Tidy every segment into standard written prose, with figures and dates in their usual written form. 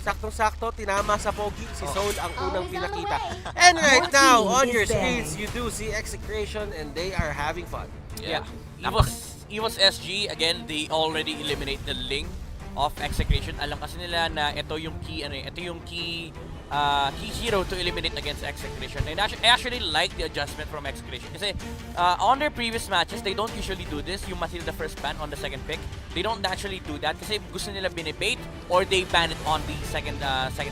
saktong-sakto, tinama sa pogi, si Soul ang unang pinakita. And right now, on your screens, you do see Execration and they are having fun. Yeah. Evos SG, again, they already eliminate the Ling of Execration. Alam kasi nila na ito yung key, key hero to eliminate against Execration. And I actually like the adjustment from Execration kasi on their previous matches, they don't usually do this. Yung Matilda first ban on the second pick, they don't actually do that kasi gusto nila binibait or they ban it on the second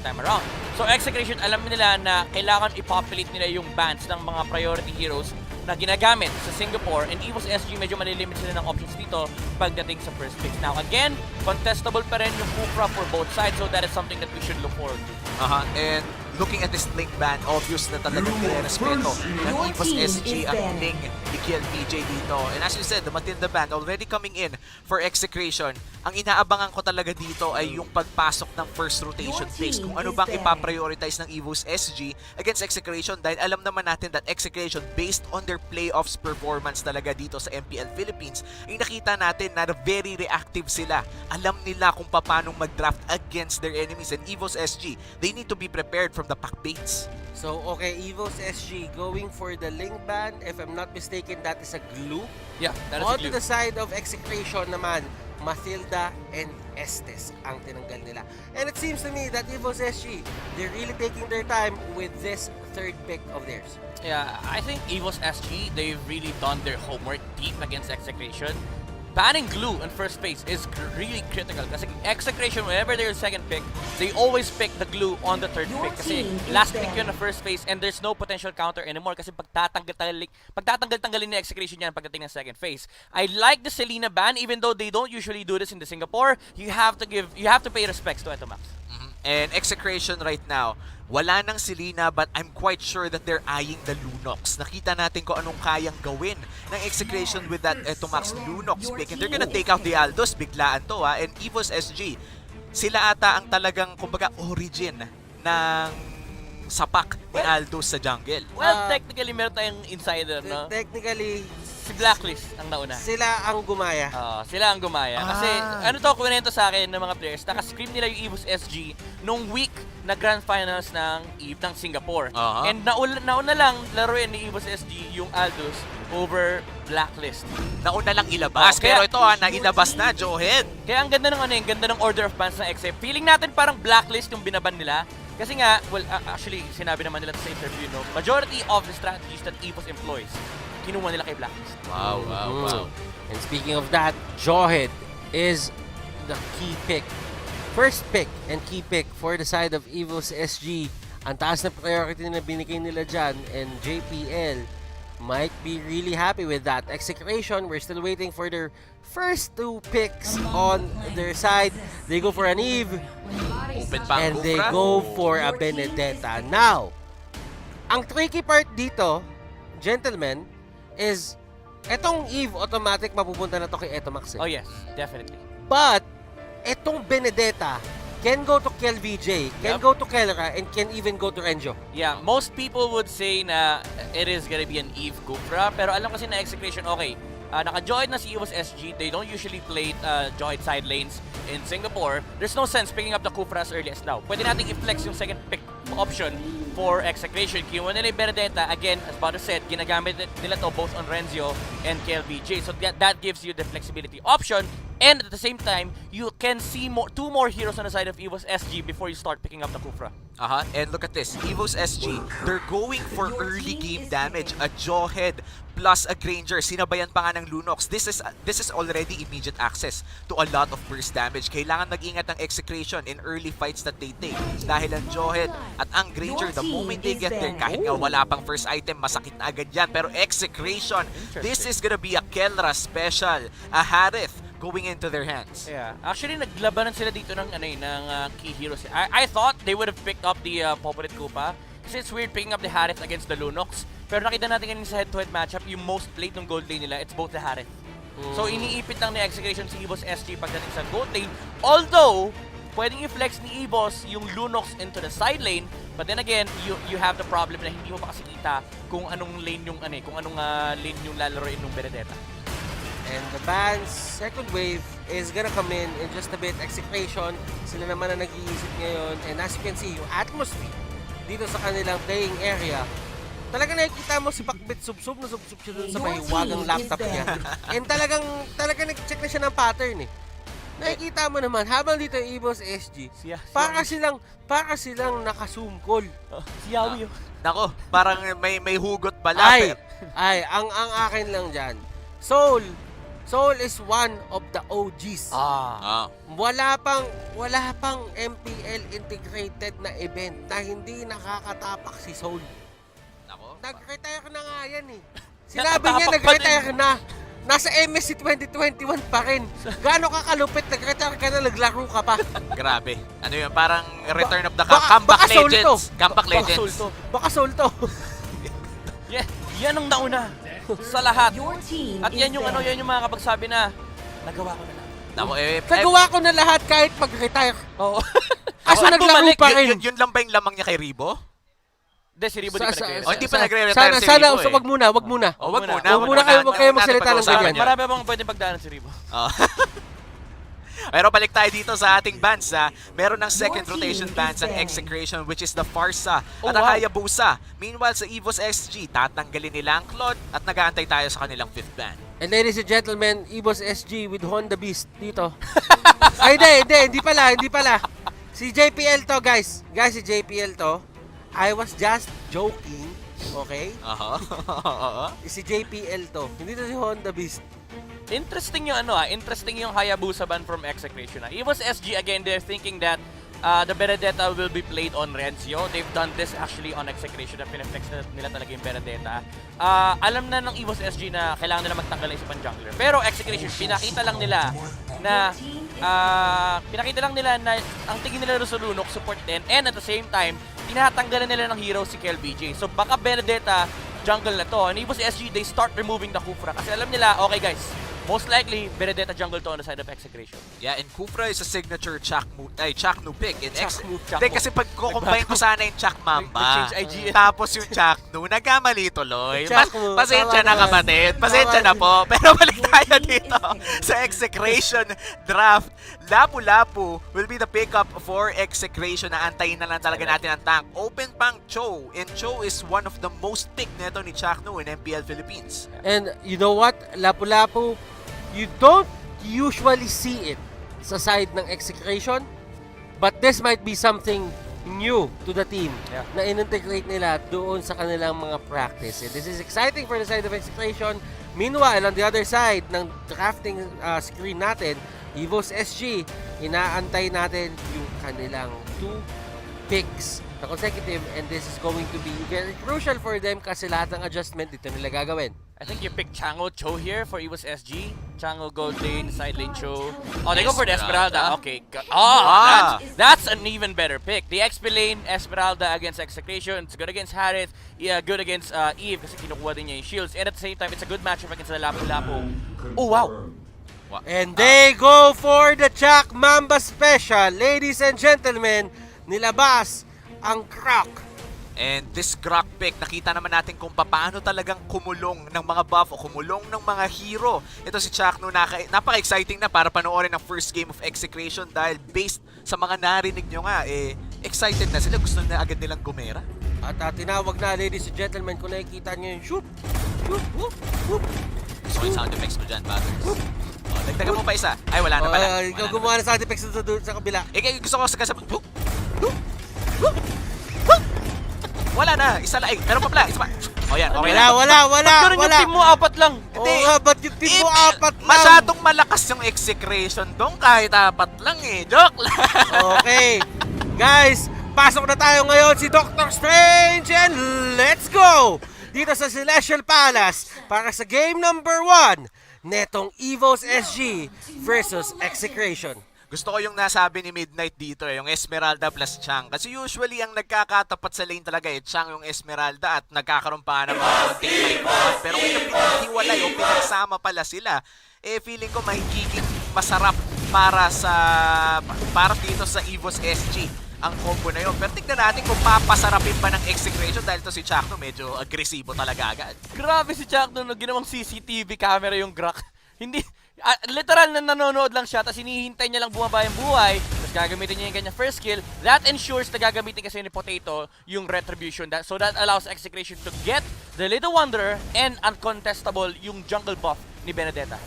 time around. So Execration, alam nila na kailangan i-populate nila yung bans ng mga priority heroes na ginagamit sa Singapore, and Evos SG medyo malilimit sila ng options dito pagdating sa first picks. Now again, contestable pa rin yung Kufra for both sides, so that is something that we should look forward to. And looking at this Link ban, obvious na talagang nire-respeto ng Evos SG ang Link ni PJ dito. And as you said, the Matilda ban already coming in for Execration. Ang inaabangan ko talaga dito ay yung pagpasok ng first rotation phase. Kung ano bang ipaprioritize ng Evos SG against Execration, dahil alam naman natin that Execration, based on their playoffs performance talaga dito sa MPL Philippines, ay nakita natin na very reactive sila. Alam nila kung paano mag-draft against their enemies, and Evos SG, they need to be prepared from the pack baits. So, okay, Evos SG going for the Link ban. If I'm not mistaken, that is a glue. Yeah, that is On a glue. to the side of Execration naman, Matilda and Estes ang tinanggal nila. And it seems to me that Evos SG, they're really taking their time with this third pick of theirs. Yeah, I think Evos SG, they've really done their homework deep against Execration. Banning glue in first phase is really critical kasi Execration, whenever they're second pick, they always pick the glue on the third pick kasi last pick yun na first phase and there's no potential counter anymore kasi pagtatanggal-tanggalin ni Execration yan pagdating ng second phase. I like the Selena ban, even though they don't usually do this in the Singapore. You have to pay respects to Etomax. And Execration right now, wala nang Selena, but I'm quite sure that they're eyeing the Lunox. Nakita natin kung anong kayang gawin ng Execration with that Etomax Lunox pick. And they're gonna take out the Aldos, biglaan to ha. And Evos SG, sila ata ang talagang, kumbaga, origin ng sapak ni Aldos sa jungle. Well, technically, meron tayong insider, no? Technically, Si Blacklist ang nauna. sila ang gumaya. Sila ang gumaya. Kasi ano to, kunento sa akin ng mga players, nakascream nila yung Evos SG nung week na Grand Finals ng EVE ng Singapore. And nauna lang laruin ni Evos SG yung Aldos over Blacklist. Nauna lang ilabas, pero ito nailabas na, Joehead. Kaya ang ganda ng ganda ng order of bans ng XF. Feeling natin parang Blacklist yung binaban nila. Kasi nga, well, actually, sinabi naman nila sa interview, no, majority of the strategies that Evos employs, kinuha nila kay Blacklist. Wow. And speaking of that, Joehead is the key pick. First pick and key pick for the side of Evos SG. Ang taas na priority na binigay nila dyan, and JPL might be really happy with that. Execration, we're still waiting for their first two picks on their side. They go for an Eve, Open pa and ang they Kufra. go for a Benedetta. Now, ang tricky part dito, gentlemen, is etong Eve automatic mapupunta na to kay Etomax. Oh yes, definitely. But etong Benedetta can go to Kel VJ, can go to Kelra, and can even go to Renjo. Yeah, most people would say na it is gonna be an Eve Kufra, pero alam kasi na Execration, okay, naka-join na si Evos SG, they don't usually play join side lanes in Singapore. There's no sense picking up the Kufra as early as now. Pwede nating i-flex yung second pick option for Execration. Kinuha nila yung Benedetta, again, as Bado said, ginagamit nila to both on Renzo and KLVJ. So that gives you the flexibility option, and at the same time, you can see two more heroes on the side of Evos SG before you start picking up the Kufra. And look at this, Evos SG, they're going for early game damage. A Jawhead plus a Granger, sinabayan pa nga ng Lunox. This is already immediate access to a lot of burst damage. Kailangan mag-ingat ang Execration in early fights that they take. Dahil ang Jawhead at ang Granger, the moment they get there, kahit nga wala pang first item, masakit na agad yan. Pero Execration, this is gonna be a Kelra special, a Harith going into their hands. Yeah, actually naglabanan sila dito ng key heroes. I thought they would have picked up the Popolit Koopa kasi it's weird picking up the Harith against the Lunox. Pero nakita natin kanina sa head-to-head matchup, yung most played ng gold lane nila, it's both the Harith. So iniipit lang ni Execration si Evos SG pagdating sa gold lane. Although, pwedeng i-flex ni Evos yung Lunox into the side lane, but then again, you have the problem na hindi mo pa kasi kita kung anong lane yung lane yung lalaroin ng Benedetta. And the band's second wave is gonna come in just a bit. Execration, sila naman na nag-iisip ngayon. And as you can see, yung atmosphere dito sa kanilang playing area, talaga nakikita mo si Pakbit subsub na subsub siya dun sa mahiwagang laptop niya. And talagang nag-check na siya ng pattern eh. Nakikita mo naman, habang dito yung Evos SG, para silang naka-zoom call. Si Yawi. Nako, parang may hugot pala. Ang akin lang dyan, Soul is one of the OGs. Wala pang MPL integrated na event na hindi nakakatapak si Soul. Nako. Nag-retire na nga yan eh. Sinabi niya nag-retire na. Nasa MSC 2021 pa rin. Gaano ka kalupit, nag-retire ka na, naglaro ka pa. Grabe. Ano yun, parang Return of the Comeback Legends. Comeback Legends. Baka Soul to. Yan ang nauna sa lahat. At yan yung mga kapagsabi na nagawa ko na lang. Nagawa ko na lahat kahit mag-retire. Oo. Kaso naglaro pa rin. Yun lang ba yung lamang niya kay Ribo? Hindi, si Ribo di pa nagre-retire. Hindi pa nagre-retire si Ribo Wag muna. Wag muna kayo magsalita ng ganyan. Marami bang pwedeng pagdaanan si Ribo? Pero balik tayo dito sa ating bands. Meron ng second rotation bands ang Execration, which is the Farsa at ang Hayabusa. Meanwhile sa Evos SG, tatanggalin nila ang Claude at nag-aantay tayo sa kanilang fifth band. And ladies and gentlemen, Evos SG with Honda Beast dito. Ay, hindi pala. Si JPL to, guys. Guys, si JPL to. I was just joking, okay? Si JPL to. Hindi to si Honda Beast. Interesting yung Hayabusa ban from Execration. Evos SG, again, they're thinking that the Benedetta will be played on Rencio. They've done this actually on Execration. Pinaflex nila talaga yung Benedetta. Alam na ng Evos SG na kailangan nila magtanggal ng isa pang jungler. Pero Execration, pinakita lang nila na ang tingin nila sa Lunok, support din. And at the same time, tinatanggalan nila ng hero si KLBJ. So baka Benedetta jungle na to. And Evos SG, they start removing the Kufra. Kasi alam nila, okay guys, most likely, Benedetta jungle to on the side of Execration. Yeah, and Kufra is a signature Chaknu pick. Chaknu. Kasi pag kukumpay ko sana yung Chak Mamba, tapos yung Chaknu, nagkamali tuloy. Pasensya na kapatid, pasensya na po. Pero balik tayo dito sa Execration draft. Lapu-Lapu will be the pickup for Execration na antayin na lang talaga natin ang tank. Open pang Cho, and Cho is one of the most picked neto ni Chaknu in MPL Philippines. And you know what? Lapu-Lapu, you don't usually see it sa side ng Execration, but this might be something new to the team na in-integrate nila doon sa kanilang mga practice. And this is exciting for the side of Execration. Meanwhile, on the other side ng drafting screen natin, Evos SG, inaantay natin yung kanilang 2 picks na consecutive, and this is going to be very crucial for them kasi lahat ng adjustment dito nila gagawin. I think you pick Chango Cho here for Evos SG. Chango gold lane, side lane Cho. Oh, they go for the Esmeralda. Okay. That's an even better pick. The XP lane, Esmeralda against Execration. It's good against Harith. Yeah, good against Eve kasi kinukuha din niya yung shields. And at the same time, it's a good matchup against the Lapu-Lapu. Oh, wow. And they go for the Chak Mamba special. Ladies and gentlemen, nilabas ang Croc. And this Grok pick, nakita naman natin kung paano talagang kumulong ng mga buff o kumulong ng mga hero. Ito si Chaknu, napaka-exciting na para panoorin ang first game of Execration dahil based sa mga narinig nyo nga, excited na sila. Gusto na agad nilang gumera. At tinawag na, ladies and gentlemen, kung nakikita nyo yung shoot. Gusto ko yung sound effects mo dyan, Batters. Dagdagan mo pa isa. Ay, wala na pala. Ikaw gumawa ng sound effects sa kabila. Gusto ko sa wala na, isa lang. Meron pa pala, isa pa. Yan, okay na. Wala. Yung team mo, 4 lang. Oo nga, ba't yung team mo 4 lang? Masyadong malakas yung Execration doon kahit 4 lang Joke lang. Okay. Guys, pasok na tayo ngayon si Dr. Strange and let's go! Dito sa Celestial Palace para sa game number 1 netong Evos SG versus Execration. Gusto ko yung nasabi ni Midnight dito yung Esmeralda plus Chang. Kasi usually ang nagkakatapat sa lane talaga Chang yung Esmeralda at nagkakaroon pa ng mga konting fight. Pero kung pinaghiwalay o pinagsama pala sila, feeling ko magiging masarap para dito sa Evos SG ang combo na yun. Pero tignan natin kung papasarapin pa ng Execration dahil to si Chakno medyo agresibo talaga agad. Grabe si Chakno, ginawang CCTV camera yung Grok. Hindi, literal na nanonood lang siya, tapos hinihintay niya lang bumaba yung buhay, tapos gagamitin niya yung kanya first skill. That ensures na gagamitin kasi ni Potato yung Retribution. So that allows Execration to get the Little Wanderer and uncontestable yung jungle buff ni Benedetta.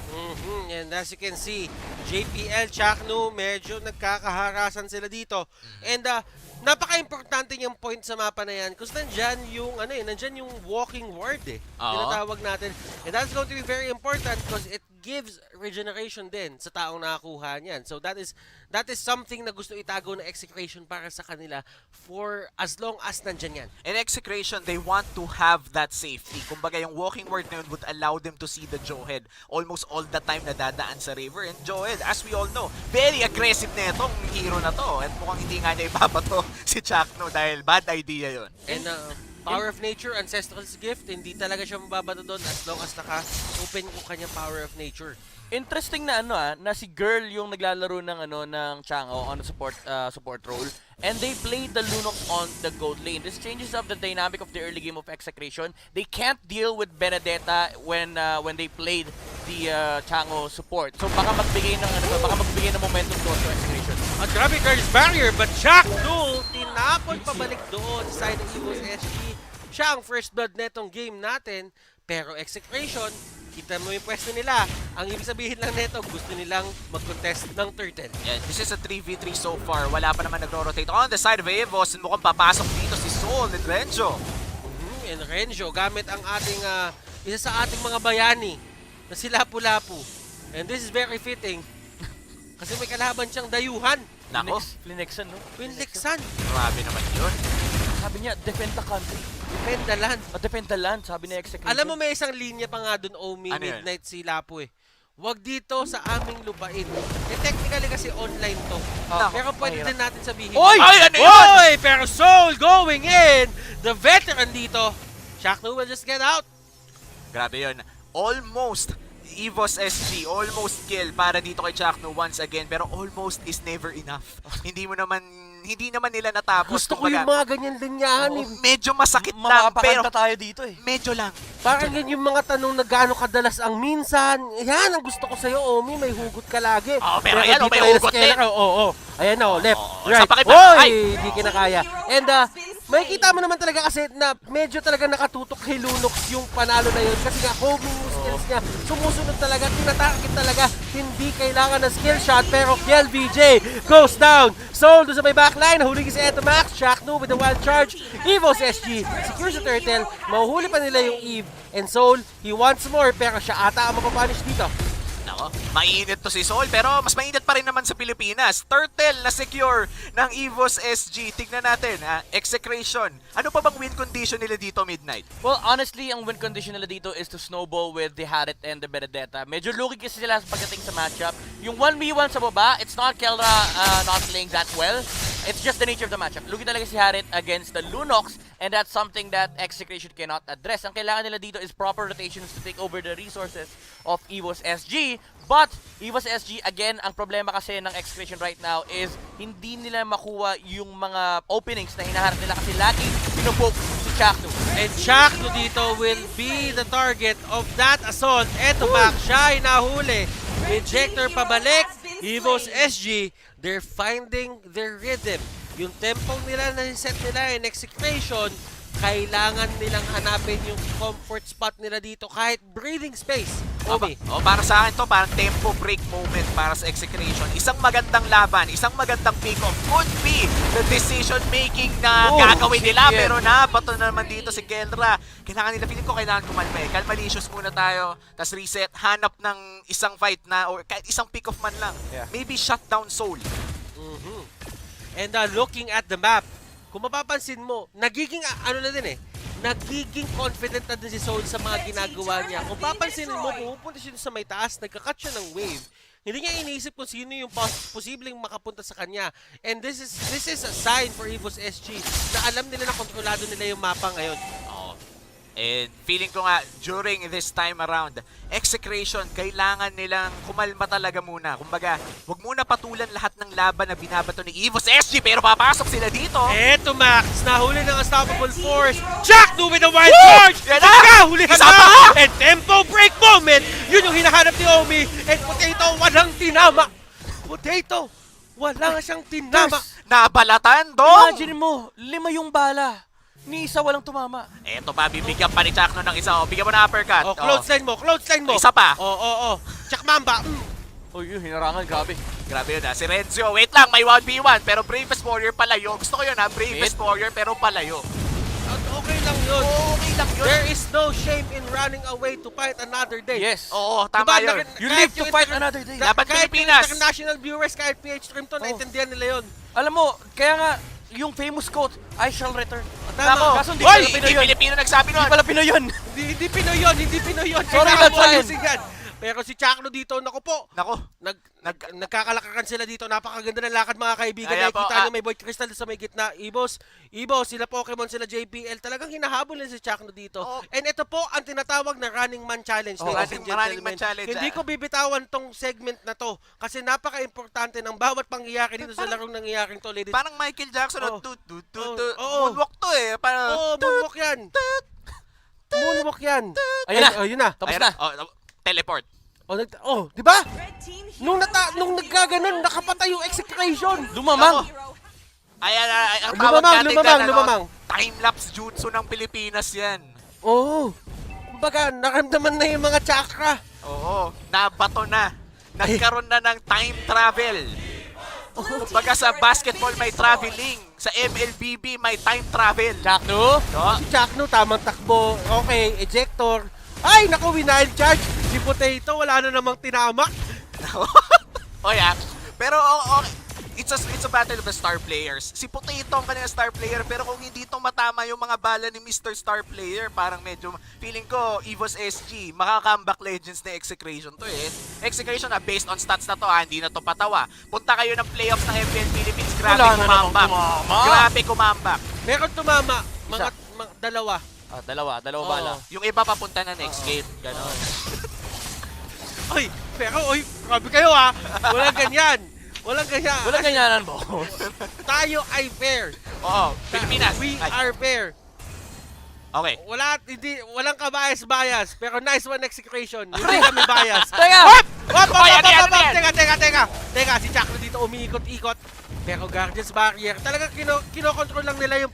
And as you can see, JPL, Chakno, medyo nagkakaharasan sila dito. And napaka-importante yung point sa mapa na yan kasi nandyan yung walking ward tinatawag natin. And that's going to be very important because it gives regeneration din sa taong nakakuha niyan. So that is something na gusto itago ng Execration para sa kanila for as long as nandyan yan. In Execration, they want to have that safety. Kumbaga, yung walking ward na yun would allow them to see the Jawhead almost all the time na dadaan sa river. And Jawhead, as we all know, very aggressive na itong hero na to. At mukhang hindi nga niya ipapato si Chakno dahil bad idea yun. And Power of Nature, Ancestral's Gift, hindi talaga siya mababato doon as long as naka-open yung kanyang Power of Nature. Interesting na na si Girl yung naglalaro ng Chang'o on the support role, and they played the Lunox on the gold lane. This changes up the dynamic of the early game of Execration. They can't deal with Benedetta when they played the Chang'o support. So baka magbigay ng momentum doon to Execration. At grabe Girl's Barrier, but Jack Null tinapon pabalik doon sa side ng Evos SG. Siya ang first blood netong game natin, pero Execration, kita mo yung pwesto nila. Ang ibig sabihin lang neto, gusto nilang mag-contest ng turtle. Yeah, this is a 3v3 so far. Wala pa naman nagro-rotate on the side of Evos. Mukhang papasok dito si Soul and Renjo. And Renjo, gamit ang ating, isa sa ating mga bayani na si Lapu-Lapu. And this is very fitting. Kasi may kalaban siyang dayuhan. Nako, Flinexan, no? Winlexan. grabe naman yun. Sabi niya, defend the country. Defend the land. Defend the land, sabi ni Execration. Alam mo may isang linya pa nga dun, Omi, Ano yun? Midnight si Lapu Wag dito sa aming lupain. Technically kasi online to. Pero pwede din natin sabihin. Oy! Ay, ano yun? Oy! Pero Soul going in! The veteran dito. Shakno will just get out. Grabe yun. Almost Evos SG, almost kill para dito kay Chakno once again. Pero almost is never enough. Hindi naman nila natapos. Gusto ko yung mga ganyan linyahan. Medyo masakit lang, pero Mapapakanta tayo dito medyo lang. Parang yan yung mga tanong na gaano kadalas ang minsan. Yan ang gusto ko sa'yo, Omi. May hugot ka lagi. Pero ayan, dito may ay hugot Skeller, din. Ayan left, Oo, right. sa pakiba- Oy! Ay! Hindi kinakaya. And makikita mo naman talaga kasi na medyo talaga nakatutok kay Lunox yung panalo na yun. Kasi nga, homing skills niya. Sumusunod talaga, tinatakit talaga. Hindi kailangan ng skill shot. Pero LVJ goes down. Soul doon sa may backline. Nahuli si Eto Max. Chakno with the wild charge. Evos SG secures the turtle. Mahuhuli pa nila yung Eve. And Soul, he wants more. Pero siya ata ang mapapunish dito. Nako, mainit to si Soul, pero mas mainit pa rin naman sa Pilipinas. Turtle na secure ng Evos SG. Tignan natin, Execration. Ano pa bang win condition nila dito, Midnight? Well, honestly, ang win condition nila dito is to snowball with the Harit and the Benedetta. Medyo lugi kasi sila pagdating sa matchup. Yung 1v1 sa baba, it's not Kelra not playing that well. It's just the nature of the matchup. Lugi talaga si Harit against the Lunox, and that's something that Execration cannot address. Ang kailangan nila dito is proper rotations to take over the resources of Evos SG. But Evos SG, again, ang problema kasi ng Execration right now is hindi nila makuha yung mga openings na hinaharap nila kasi lagi pinupoke si Chakno. And Chakno dito will be the target of that assault. Eto back, siya ay nahuli. Ejector pabalik. Evos SG, they're finding their rhythm. Yung tempo nila na set nila in Execration, kailangan nilang hanapin yung comfort spot nila dito kahit breathing space. Obi. Para sa akin to, parang tempo break moment para sa Execration. Isang magandang laban, isang magandang pick-off could be the decision making na gagawin nila. Pero nabato na naman dito si Kelra. Feeling ko kailangan kumalma Kalmalicious muna tayo, tas reset, hanap ng isang fight na, or kahit isang pick-off man lang. Maybe shut down Soul. And looking at the map, kung mapapansin mo, nagiging nagiging confident na din si Soul sa mga ginagawa niya. Kung papansinin mo, pumupunta siya sa may taas, nagka-cut siya ng wave. Hindi niya iniisip kung sino yung posibleng makapunta sa kanya. And this is a sign for Evos SG na alam nila na kontrolado nila yung mapa ngayon. And feeling ko nga, during this time around, Execration, kailangan nilang kumalma talaga muna. Kumbaga, wag muna patulan lahat ng laban na binabato ni Evos SG, pero papasok sila dito. Eto Max, nahuli ng Unstoppable Force. Jack with a wild charge! Yan na! Nagkahulihan Isa pa! na! And tempo break moment! Yun yung hinahanap ni Omi. And Potato, walang tinama. Potato, wala siyang tinama. Nabalatan, Dong! Imagine mo, 5 yung bala. Ni isa walang tumama. Eto pa, bibigyan pa ni Chakno ng isa. Bigyan mo ng uppercut. Oh, clothesline mo, clothesline mo. Isa pa. Oo. Jack Mamba. Oh, yun, hinarangan, grabe. Grabe yun Si Renzo, wait lang, may 1v1. Pero Bravest Warrior palayo. Gusto ko yun Bravest Warrior pero palayo. Okay lang yun. Okay lang yun. There is no shame in running away to fight another day. Yes. Oo, tama yun. You live to fight another day. Laban Kahit yung Pilipinas. international viewers, kahit PH Stream to, naintindihan nila yun. Alam mo, kaya nga, yung famous quote, I shall return. Nako. Kaso hindi Hoy, pala hindi Pinoy yun. Pilipino nagsabi nun. Hindi pala Pinoy yun. Hindi Pinoy yun, hindi Pinoy yun. Sorry, Kailangan that's mo fine. ayusin yan. Pero si Chakno dito, naku po, Nako. nagkakalakakan sila dito. Napakaganda ng lakad mga kaibigan. Kaya po, Nakikita nyo may Void Crystal sa may gitna. Evos, sila Pokemon, sila JPL. Talagang hinahabol nila si Chakno dito. Oo. And ito po ang tinatawag na Running Man Challenge. Oh, ladies and Running gentlemen. Man Challenge. Hindi ko bibitawan tong segment na to kasi napaka-importante ng bawat pangyayari dito sa larong nangyayaring to, ladies. Parang Michael Jackson. Oo. Moonwalk to Parang... Oo, moonwalk yan. Moonwalk yan. Ayun na. Ayun na. Tapos Ayun na. Teleport. Di ba? Nung nagkaganon, nakapatay yung Execration. Lumamang. Ayan, ang tawag natin Lumamang. Time-lapse jutsu ng Pilipinas yan. Oo. Kumbaga, naramdaman na yung mga chakra. Oo, nabato na. Nagkaroon na ng time travel. Kumbaga sa basketball may traveling. Sa MLBB may time travel. Chakno. No? Si Chakno, tamang takbo. Okay, ejector. Ay, naku, wild charge. Si Potato, wala na namang tinama. Pero it's a battle of the star players. Si Potato ang kanina star player, pero kung hindi to matama yung mga bala ni Mr. Star Player, parang medyo, feeling ko, Evos SG, maka-comeback legends na Execration to Execration based on stats na to hindi na to patawa. Punta kayo ng playoffs ng FPL Philippines, grabe Wala na namang kumambak. tumama. Grabe kumambak. Meron tumama. Mga dalawa. Dalawa Oo. bala. Yung iba papunta na next game, ganon. Ay, pero, grabe kayo Walang ganyan. Walang ganyan. Walang ganyanan, boss. Tayo ay fair. Oo, Pilipinas. We Ay, are fair. okay. Walang kabayas-bayas. Pero nice one Execration. Hindi kami bias. Teka! Oy, ano yan? Teka, si Chakra dito umiikot-ikot. Pero Guardians Barrier, talagang kinokontrol lang nila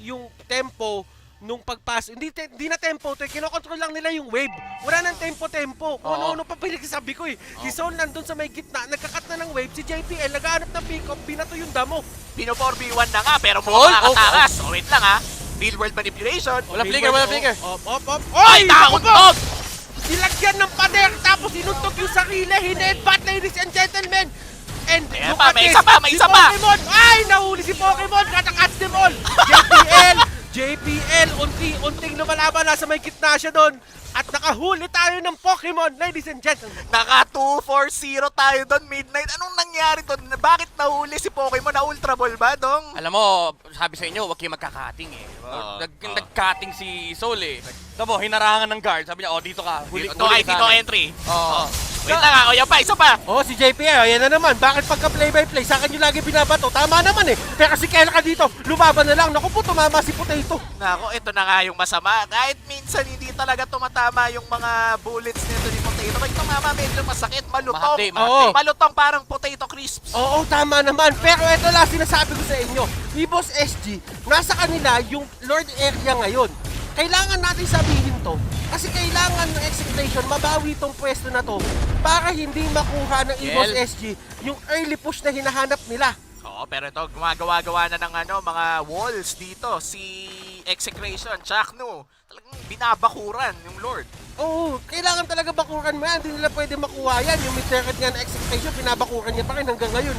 yung tempo nung pagpas. Hindi na tempo to, kinokontrol lang nila yung wave. Wala nang tempo-tempo. Kung ano-ano pa pinagsasabi ko Si Sol nandun sa may gitna, nagkakat na ng wave. Si JPL, naghahanap ng pick-up, binato yung damo. Pino 4v1 na nga, pero mukhang makakatakas. Wait lang Real world manipulation. Wala flicker. Op. Ay, nakakundog! Nilagyan ng pader, tapos sinuntok yung sarili. Hinedbat, ladies and gentlemen. And Ayan look pa, at may this. isa pa, may isa pa. Pokemon, ay, nahuli si Pokemon. Catch them all. JPL, unting lumalaban na sa may gitna siya doon. At nakahuli tayo ng Pokemon, ladies and gentlemen. Naka 2-4-0 tayo doon, midnight. Anong nangyari doon? Bakit nahuli si Pokemon? Na Ultra Ball ba, Dong? Alam mo, sabi sa inyo, huwag kayo magkakating Nag-cutting si Sol Tabo, hinarangan ng guard. Sabi niya, dito ka. Dito entry. Oo. Wait lang yan pa, isa pa. Si JPL, yan na naman. Bakit pagka play-by-play, sa akin yung lagi binabato? Tama naman Pero si Kelka dito, lumaban na lang. Naku po, tumama si Potato. Nako, ito na nga yung masama. Kahit minsan hindi talaga tumatama yung mga bullets nito ni Potato. Pag tumama, medyo masakit. Malutong. Mahati. Malutong parang potato crisps. Oo, tama naman. Pero ito lang sinasabi ko sa inyo. Evos SG, nasa kanila yung Lord area ngayon. Kailangan natin sabihin to kasi kailangan ng Execration mabawi tong pwesto na to para hindi makuha ng Evos SG yung early push na hinahanap nila. Oo, pero ito, gumagawa-gawa na ng mga walls dito. Si Execration, Chakno, talagang binabakuran yung Lord. Oo, kailangan talaga bakuran mo yan. Hindi nila pwede makuha yan. Yung mid-circuit nga ng Execration, binabakuran niya pa rin hanggang ngayon.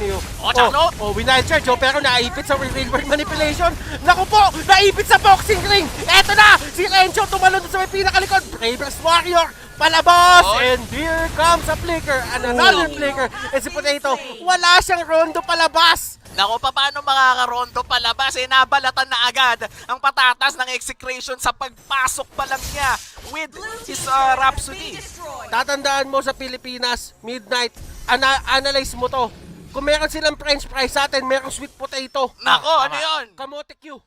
Chakno! Wild charge. Pero naipit sa real world manipulation. Naku po, naipit sa boxing ring. Eto na, si Renzo tumalon sa may pinakalikod. Bravest Warrior, palabas. And here comes a flicker. And another flicker. And si Potato, wala siyang rondo palabas. Nako, paano makakarondo palabas? Nabalatan na agad ang patatas ng Execration sa pagpasok pa lang niya with his Rhapsody. Tatandaan mo sa Pilipinas, midnight, analyze mo to. Kung meron silang french fries sa atin, merong sweet potato. Nako, ano yun? Kamote Q.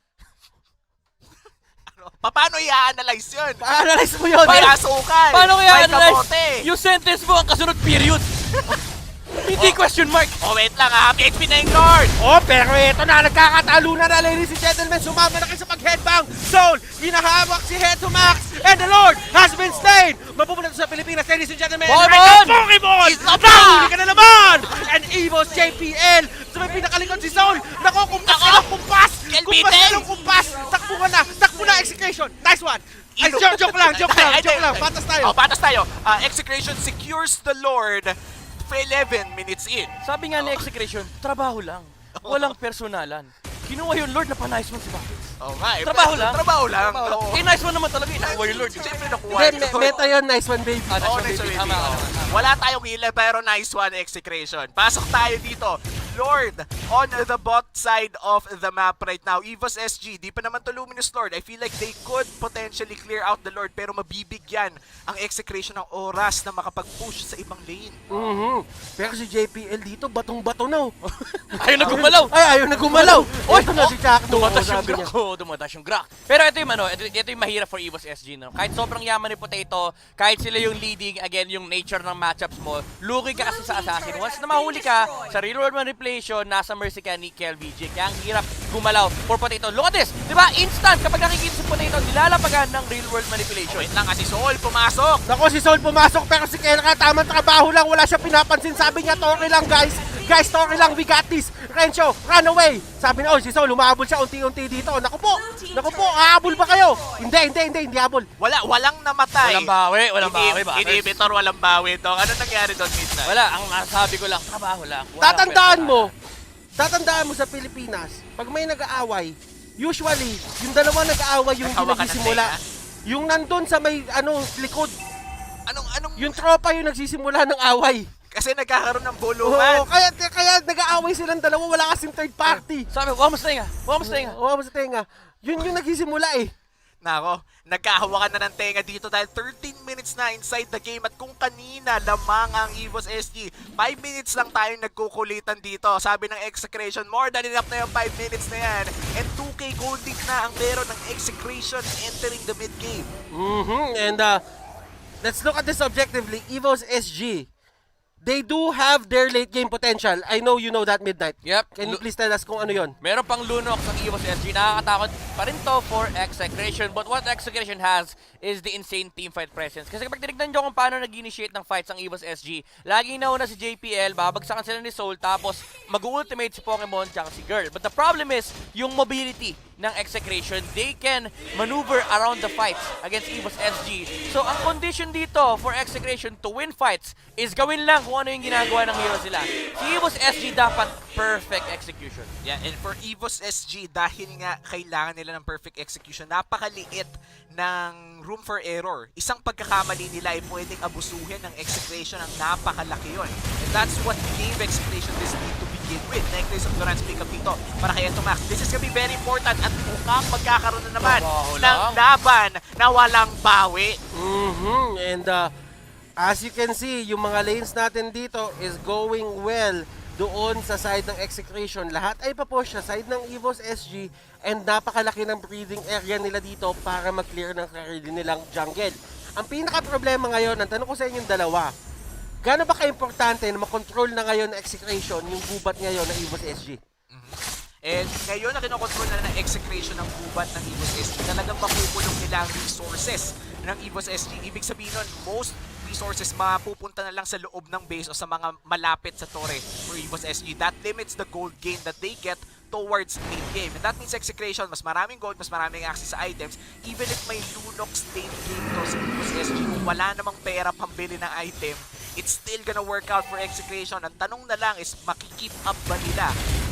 Paano i-analyze yun? Pa-analyze mo yun. May asukal. Paano kaya may analyze? kamote. Yung sentence mo ang kasunod period. Hindi question mark. Wait lang ha. PHP na yung Lord. Pero ito na, nagkakatalunan na, ladies and gentlemen. Sumama na kayo sa pag-headbang. Soul, hinahawak si Head to Max. And the Lord has been slain. Mapupunta sa Pilipinas, ladies and gentlemen. Pokemon! Isa Nahuli ka na naman! And Evos JPL. Sa may pinakalikod si Soul. Nakukumpas ka ng kumpas. Kumpas ka ng kumpas. Takbo ka na. Takbo na, Execution. Nice one. Ay, joke lang. Patas tayo. Patas tayo. Execration secures the Lord 11 minutes in. Sabi nga ni Execration, trabaho lang. Walang personalan. Kinuha yung Lord na pa-nice mo si Bakit. Trabaho lang. Eh, nice one naman talaga. Nakuha yung Lord. Siyempre nakuha yung Lord. Meta yun, nice one, baby. Nice one, baby. Tama. Wala tayong healer pero nice one, Execration. Pasok tayo dito. Lord on the bot side of the map right now. Evos SG, di pa naman to Luminous Lord. I feel like they could potentially clear out the Lord pero mabibigyan ang Execration ng oras na makapag-push sa ibang lane. Pero si JPL dito, batong-bato na. Ayaw na gumalaw. Ayaw na gumalaw. Ito na si Chak. Dumatas yung Grak. Dumatas yung Grak. Pero ito yung mahirap for Evos SG. No? Kahit sobrang yaman ni Potato, kahit sila yung leading, again, yung nature ng matchups mo, lugi ka kasi sa Assassin. Once na mahuli ka, sa real world manipulation, nasa mercy ka ni KLVJ. Kaya ang hirap gumalaw for Potato. Look at this! Diba? Instant! Kapag nakikita si Potato, nilalapagan ng real world manipulation. Wait lang kasi Soul, pumasok! Nako, si Soul pumasok pero si Kelka tamang trabaho lang. Wala siya pinapansin. Sabi niya, Tori lang guys. Guys, Tori lang, we got this. Rencho, run away. Sabi niya, si Soul, humahabol siya unti-unti dito. Naku po, hahabol ba kayo? Hindi habol. Walang namatay. Walang bawi, bakit? Inhibitor, walang bawi to. Ano nangyari doon, Midnight? Wala, ang nasabi ko lang, trabaho lang. Tatandaan mo sa Pilipinas, pag may nag-aaway, usually, yung dalawa nag-aaway yung hindi Naghawakan ng nagsisimula. Yung nandun sa may, likod. Anong? Yung tropa yung nagsisimula ng away. Kasi nagkakaroon ng Oo, buluhan. kaya nag-aaway silang dalawa, wala kasing third party. Sabi, huwag mo sa tenga. Yun yung nagsisimula eh. Nako, nagkahawakan na ng tenga dito dahil 13 minutes na inside the game at kung kanina lamang ang Evos SG, 5 minutes lang tayong nagkukulitan dito. Sabi ng Execration, more than enough na yung 5 minutes na yan. And 2K golding na ang meron ng Execration entering the mid game. And let's look at this objectively. Evos SG, they do have their late game potential. I know you know that, Midnight. Yep. Can you please tell us kung ano yon? Meron pang lunok sa Evos SG. Nakakatakot pa rin to for Execration. But what Execration has is the insane teamfight presence. Kasi kapag tinignan nyo kung paano nag-initiate ng fights ang Evos SG, laging nauna si JPL, babagsakan sila ni Soul, tapos mag-ultimate si Pokemon tsaka si Girl. But the problem is, yung mobility ng Execration, they can maneuver around the fights against Evos SG. So, ang condition dito for Execration to win fights is gawin lang kung ano yung ginagawa ng heroes nila. Si Evos SG dapat perfect execution. Yeah, and for Evos SG, dahil nga kailangan nila ng perfect execution, napakaliit ng room for error. Isang pagkakamali nila ay pwedeng abusuhin ng Execration ng napakalaki yun. And that's what gave Execration this lead to begin with. Necklace of Durant's pick up dito para kay Eto Max. This is gonna be very important at mukhang magkakaroon na naman ng laban na walang bawi. And as you can see, yung mga lanes natin dito is going well doon sa side ng Execration. Lahat ay papush sa side ng Evos SG and napakalaki ng breathing area nila dito para mag-clear ng sarili nilang jungle. Ang pinaka-problema ngayon, ang tanong ko sa inyong dalawa, gaano ba ka-importante na makontrol na ngayon ng Execration yung gubat ngayon ng Evos SG? And ngayon na kinokontrol na ng Execration ng gubat ng Evos SG, talagang makukulong nila ang resources ng Evos SG. Ibig sabihin nun, most resources mapupunta na lang sa loob ng base o sa mga malapit sa torre for Evos SG. That limits the gold gain that they get towards late game. And that means Execration, mas maraming gold, mas maraming access sa items. Even if may Lunox late game to sa Evos SG, kung wala namang pera pambili ng item, it's still gonna work out for Execration. Ang tanong na lang is, makikip up ba nila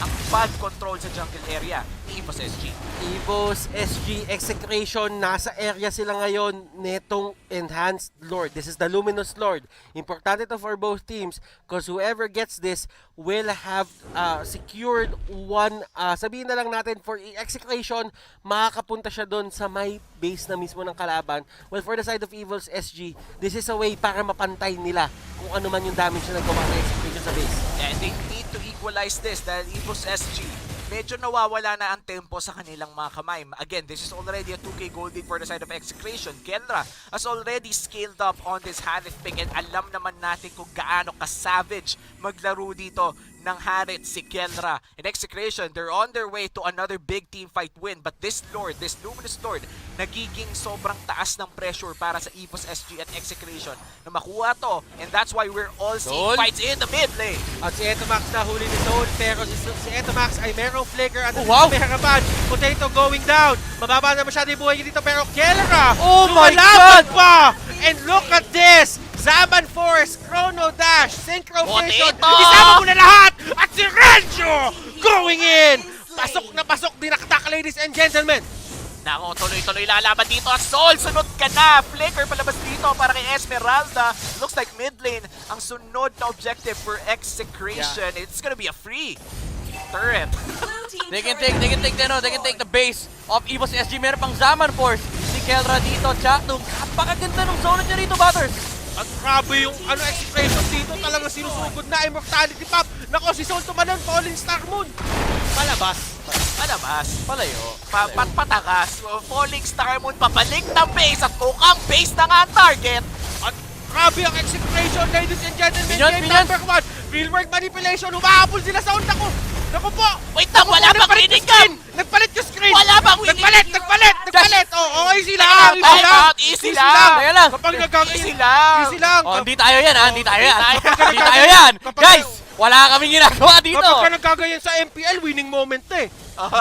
ang bad control sa jungle area ni Evos SG. Evos, SG, Execration, nasa area sila ngayon netong Enhanced Lord. This is the Luminous Lord. Importante to for both teams because whoever gets this will have secured one, sabihin na lang natin for Execration, makakapunta siya doon sa may base na mismo ng kalaban. Well, for the side of Evos, SG, this is a way para mapantay nila kung ano man yung damage na nagawa ng Execration sa base. And they need to equalize this dahil Evos SG medyo nawawala na ang tempo sa kanilang mga kamay. Again, this is already a 2k gold lead for the side of Execration. Kelra has already scaled up on this Harith pick and alam naman natin kung gaano ka-savage maglaro dito ng Harith si Kelra. In Execration, they're on their way to another big team fight win. But this Lord, this Luminous Lord, nagiging sobrang taas ng pressure para sa Evos SG at Execration na makuha to. And that's why we're all seeing Soul. fights in the mid lane. At si Etomax na huli ni Soul, pero si Etomax ay merong flicker at wow. Mehraban. Potato going down. Mababa na masyado yung buhay niya dito, pero Kelra! Oh my lumalaban God! pa! And look at this! Zaman Force, Chrono Dash, Synchro Vision, Potato! isama mo na lahat! At si Renjo going in! Pasok na pasok, dinaktak, ladies and gentlemen! Nako, tuloy-tuloy lalaban dito at Sol, sunod ka na! Flicker palabas dito para kay Esmeralda. Looks like mid lane ang sunod na objective for Execration. Yeah. It's gonna be a free turret. They can take the base of Evos SG. Meron pang Zaman Force. Si Kelra dito, Chaktung. Napakaganda ng zone niya rito, Batters. At grabe yung Execration dito, talaga sinusugod na Immortality Pop. Nako, si Soul tumanon, Falling Star Moon. Palabas. Palayo. Patakas. Falling Star Moon, papalik ng base at mukhang base na nga ang target. At grabe ang Execration, ladies and gentlemen. Minions, Game minions. number 1. Fieldwork manipulation, humahabol sila sa ult. Naku po. Wait lang, wala bang winning gun? Nagpalit yung screen. Wala bang winning Nagpalit. Oh, easy lang. Time out, easy lang. Teka lang. Kapag nagkakain. Easy lang. Easy lang. Oh, hindi tayo yan, ha? Hindi tayo yan. Hindi Hindi tayo yan. Guys, wala kaming ginagawa dito. Kapag ka nagkagayan sa MPL, winning moment eh. Oh,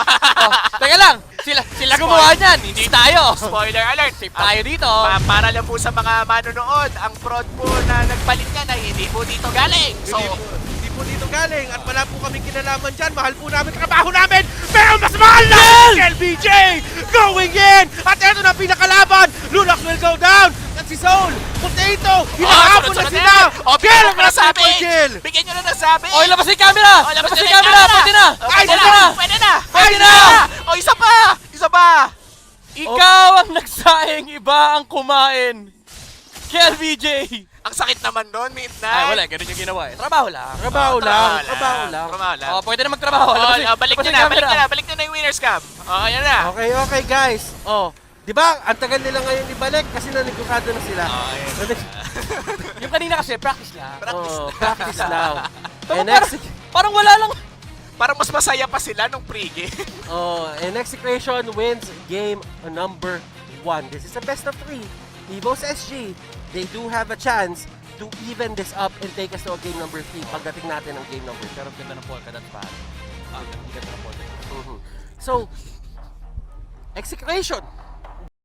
teka lang. Sila gumawa niyan. Hindi tayo. Spoiler alert. Safe tayo dito. Para lang po sa mga manonood, ang prod po na nagpalit niya na hindi po dito galing. So, Hindi po dito galing at wala po kaming kinalaman dyan. Mahal po namin trabaho namin. Pero mas mahal na LBJ going in. At eto na pinakalaban. Lunox will go down. At si Soul, Potato, hinahabol na sila. O, bigyan nyo na nasabi. Kill. Bigyan nyo na nasabi. Oh, ilabas yung camera. O, labas Labas na yung yung camera. Pwede na. Pwede Pwede na. Pwede na. Pwede na. O, isa pa. Ikaw ang nagsayang, iba ang kumain. KLBJ. Ang sakit naman nun, Midnight. Ay, wala. Ganun yung ginawa eh. Trabaho lang. Trabaho lang. Oh, pwede na magtrabaho. Balik nyo na yung winner's cam. O, ayan na. Okay guys. Oh, di ba? Ang tagal nila ngayon ibalik kasi nanigukado na sila. Yung kanina kasi, practice lang. Practice lang. And Parang wala lang. Parang mas masaya pa sila nung pre-game. and Execration wins game number 1. This is the best of 3. Evos SG, they do have a chance to even this up and take us to game number 3 pagdating natin ng game number 3. Pero ganda ng polka dot pare. Ganda ng polka. So, Execration,